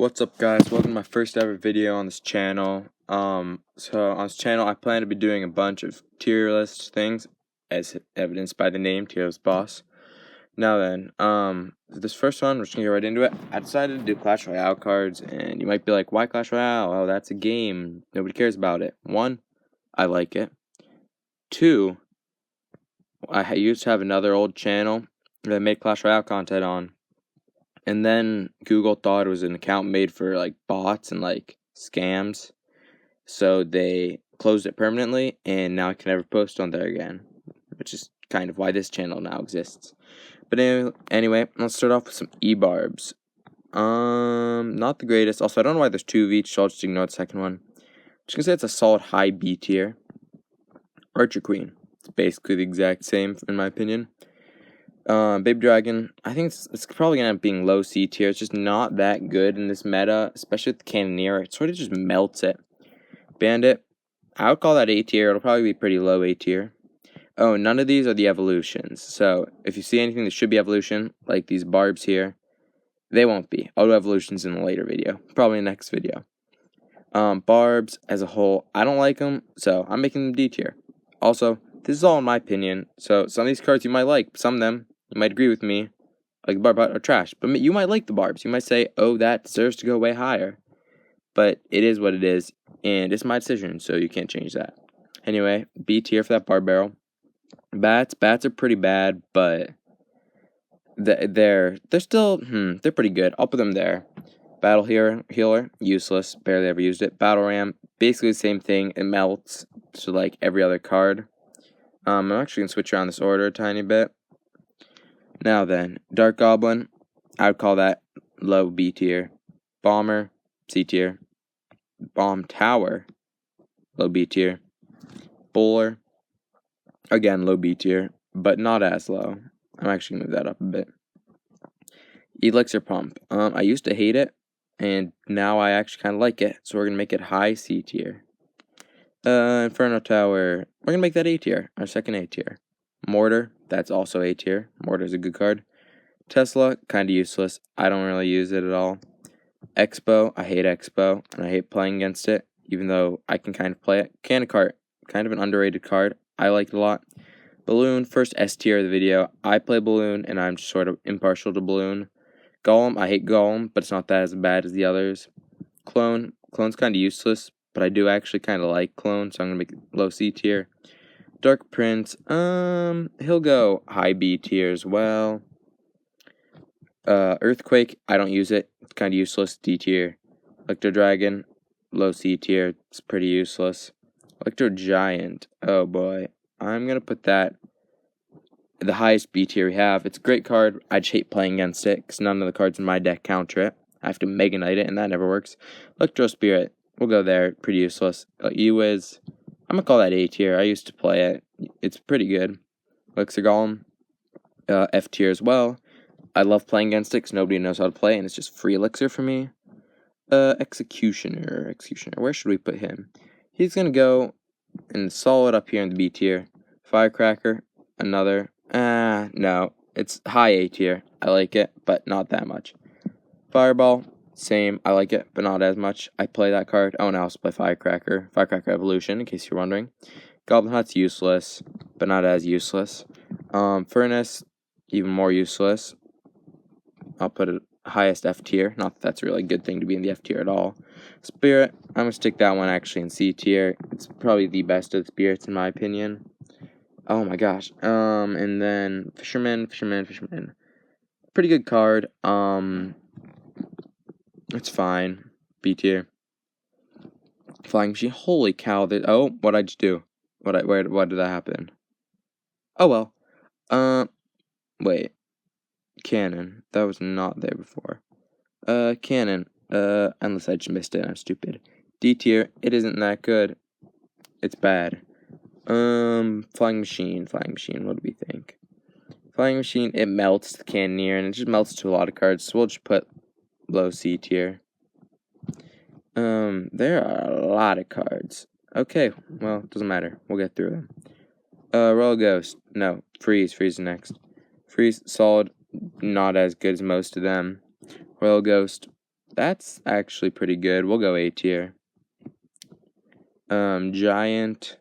What's up, guys? Welcome to my first ever video on this channel. So on this channel I plan to be doing a bunch of tier list things, as evidenced by the name, Tier List Boss. Now then, this first one, we're just gonna get right into it. I decided to do Clash Royale cards, and you might be like, why Clash Royale? Oh, that's a game. Nobody cares about it. One, I like it. Two, I used to have another old channel that I made Clash Royale content on. And then Google thought it was an account made for like bots and like scams. So they closed it permanently, and now I can never post on there again, which is kind of why this channel now exists. But anyway, let's start off with some E-barbs. Not the greatest. Also, I don't know why there's two of each, so I'll just ignore the second one. Just gonna say it's a solid high B tier. Archer Queen. It's basically the exact same in my opinion. Baby Dragon, I think it's probably gonna end up being low C tier. It's just not that good in this meta, especially with the Cannoneer. It sort of just melts it. Bandit, I would call that A tier. It'll probably be pretty low A tier. Oh, none of these are the evolutions. So if you see anything that should be evolution, like these barbs here, they won't be. I'll do evolutions in a later video, probably in the next video. Barbs as a whole, I don't like them, so I'm making them D tier. Also, this is all in my opinion. So some of these cards you might like, some of them you might agree with me, like the barb are trash. But you might like the barbs. You might say, oh, that deserves to go way higher. But it is what it is, and it's my decision, so you can't change that. Anyway, B tier for that barb barrel. Bats are pretty bad, but they're still they're pretty good. I'll put them there. Battle healer, useless, barely ever used it. Battle ram, basically the same thing. It melts to like every other card. I'm actually gonna switch around this order a tiny bit. Now then, Dark Goblin, I would call that low B tier. Bomber, C tier. Bomb Tower, low B tier. Bowler, again low B tier, but not as low. I'm actually gonna move that up a bit. Elixir Pump, I used to hate it, and now I actually kind of like it, so we're gonna make it high C tier. Inferno Tower, we're gonna make that A tier, our second A tier. Mortar, that's also A tier. Mortar's a good card. Tesla, kind of useless. I don't really use it at all. Expo, I hate Expo, and I hate playing against it, even though I can kind of play it. Cannon Cart, kind of an underrated card. I like it a lot. Balloon, first S tier of the video. I play Balloon, and I'm just sort of impartial to Balloon. Golem, I hate Golem, but it's not that as bad as the others. Clone's kind of useless, but I do actually kind of like Clone, so I'm going to make it low C tier. Dark Prince, he'll go high B tier as well. Earthquake, I don't use it. It's kind of useless, D tier. Electro Dragon, low C tier. It's pretty useless. Electro Giant, oh boy. I'm going to put that the highest B tier we have. It's a great card. I just hate playing against it because none of the cards in my deck counter it. I have to Mega Knight it, and that never works. Electro Spirit, we'll go there. Pretty useless. E-Wiz, I'm going to call that A tier. I used to play it. It's pretty good. Elixir Golem, F tier as well. I love playing against it because nobody knows how to play, and it's just free elixir for me. Executioner, where should we put him? He's going to go and solid up here in the B tier. Firecracker, another. No, it's high A tier. I like it, but not that much. Fireball, same. I like it, but not as much. I play that card. Oh, and I also play Firecracker. Firecracker Evolution, in case you're wondering. Goblin Hut's useless, but not as useless. Furnace, even more useless. I'll put it highest F tier. Not that that's a really good thing to be in the F tier at all. Spirit, I'm going to stick that one actually in C tier. It's probably the best of the spirits in my opinion. Oh my gosh. And then Fisherman. Pretty good card. It's fine. B tier. Flying Machine. Holy cow. Oh, what'd I just do? What did that happen? Oh well. Wait. Cannon. That was not there before. Cannon. Unless I just missed it, I'm stupid. D tier. It isn't that good. It's bad. Flying Machine. What do we think? Flying Machine, it melts the Cannoneer, and it just melts to a lot of cards, so we'll just put low C tier. There are a lot of cards. Okay, well, it doesn't matter. We'll get through them. Royal Ghost. No, Freeze next. Freeze, solid, not as good as most of them. Royal Ghost, That's actually pretty good. We'll go A tier. Giant.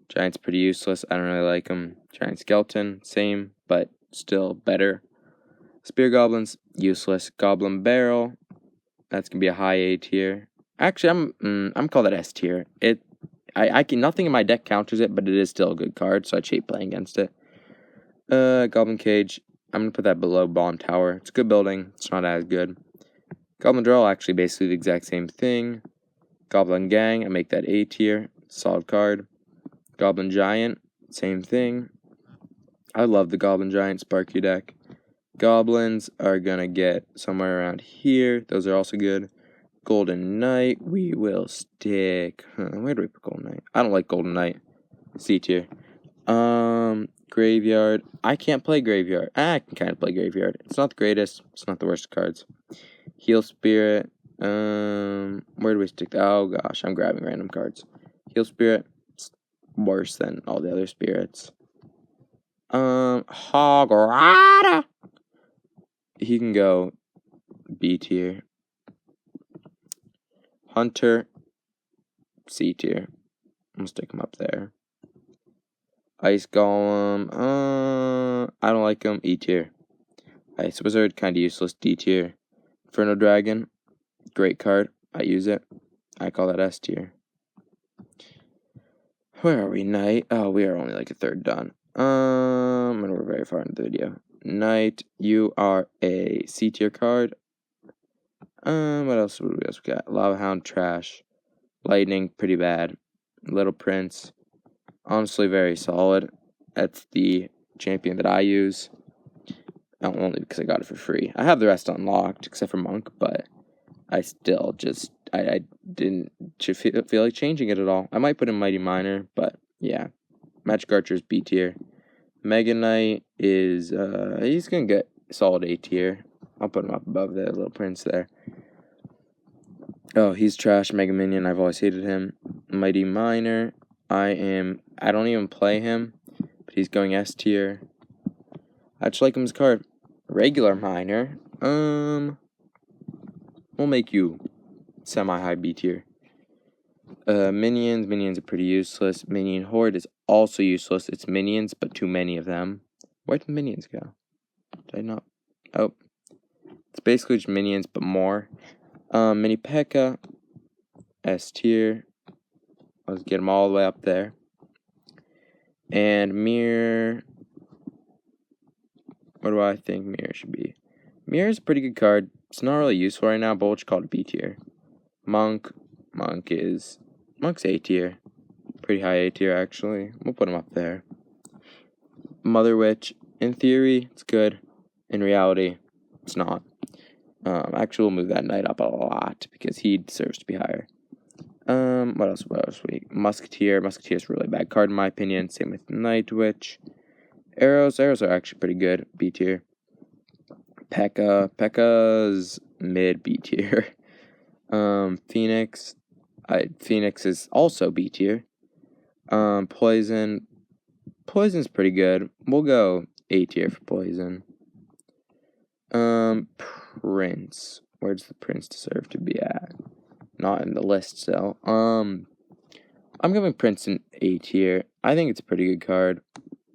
Giant's pretty useless. I don't really like him. Giant skeleton, same, but still better. Spear goblins, useless. Goblin barrel, that's gonna be a high A tier. Actually, I'm call that S tier. I can nothing in my deck counters it, but it is still a good card, so I hate playing against it. Goblin cage, I'm gonna put that below Bond Tower. It's a good building. It's not as good. Goblin drill, actually basically the exact same thing. Goblin gang, I make that A tier. Solid card. Goblin giant, same thing. I love the Goblin Giant Sparky deck. Goblins are gonna get somewhere around here. Those are also good. Golden Knight, we will stick. Where do we put Golden Knight? I don't like Golden Knight. C tier. Graveyard. I can't play Graveyard. I can kind of play Graveyard. It's not the greatest. It's not the worst cards. Heal Spirit. Where do we stick? Oh gosh, I'm grabbing random cards. Heal Spirit. It's worse than all the other spirits. Hograta. He can go B tier. Hunter, C tier. I'm gonna stick him up there. Ice Golem, I don't like him. E tier. Ice Wizard, kind of useless. D tier. Inferno Dragon, great card. I use it. I call that S tier. Where are we? Knight. Oh, we are only like a third done. And we're very far into the video. Knight, you are a C tier card. What else? What else we got? Lava Hound, trash. Lightning, pretty bad. Little Prince, honestly very solid. That's the champion that I use. Only because I got it for free. I have the rest unlocked, except for Monk, but I still just, I didn't feel like changing it at all. I might put in Mighty Miner, but yeah. Magic Archer's B tier. Mega Knight is, he's going to get solid A tier. I'll put him up above the Little Prince there. Oh, he's trash. Mega Minion, I've always hated him. Mighty Miner, I don't even play him, but he's going S tier. I just like him as a card. Regular Miner, we'll make you semi-high B tier. Minions are pretty useless. Minion Horde is also useless. It's minions, but too many of them. Where did the minions go? Did I not? Oh. It's basically just minions, but more. Mini P.E.K.K.A. S tier. Let's get them all the way up there. And Mirror. What do I think Mirror should be? Mirror is a pretty good card. It's not really useful right now, but we'll just call it B tier. Monk's A tier. Pretty high A tier, actually. We'll put him up there. Mother Witch, in theory, it's good. In reality, it's not. Actually, we'll move that knight up a lot because he deserves to be higher. What else? Musketeer. Musketeer is a really bad card in my opinion. Same with Night Witch. Arrows are actually pretty good. B tier. P.E.K.K.A.'s mid B tier. Phoenix. Phoenix is also B tier. Poison's pretty good. We'll go A tier for Poison. Prince. Where does the Prince deserve to be at? Not in the list, so. I'm giving Prince an A tier. I think it's a pretty good card.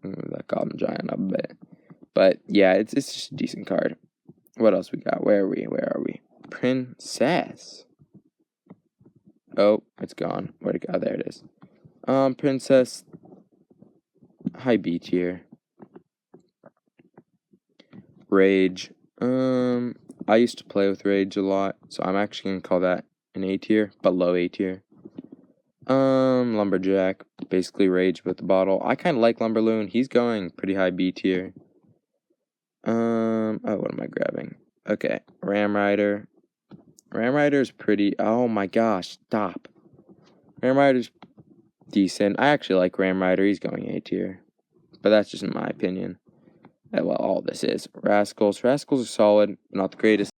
Move that Goblin Giant up a bit. But yeah, it's just a decent card. What else we got? Where are we? Princess. Oh, it's gone. Where'd it go? Oh, there it is. Princess. High B tier. Rage. I used to play with Rage a lot, so I'm actually gonna call that an A tier, but low A tier. Lumberjack, basically Rage with the bottle. I kind of like Lumberloon. He's going pretty high B tier. Oh, what am I grabbing? Okay, Ram Rider. Ram Rider's pretty. Oh my gosh, stop. Ram Rider's decent. I actually like Ram Rider. He's going A tier, but that's just in my opinion. Well, all this is Rascals. Rascals are solid, not the greatest.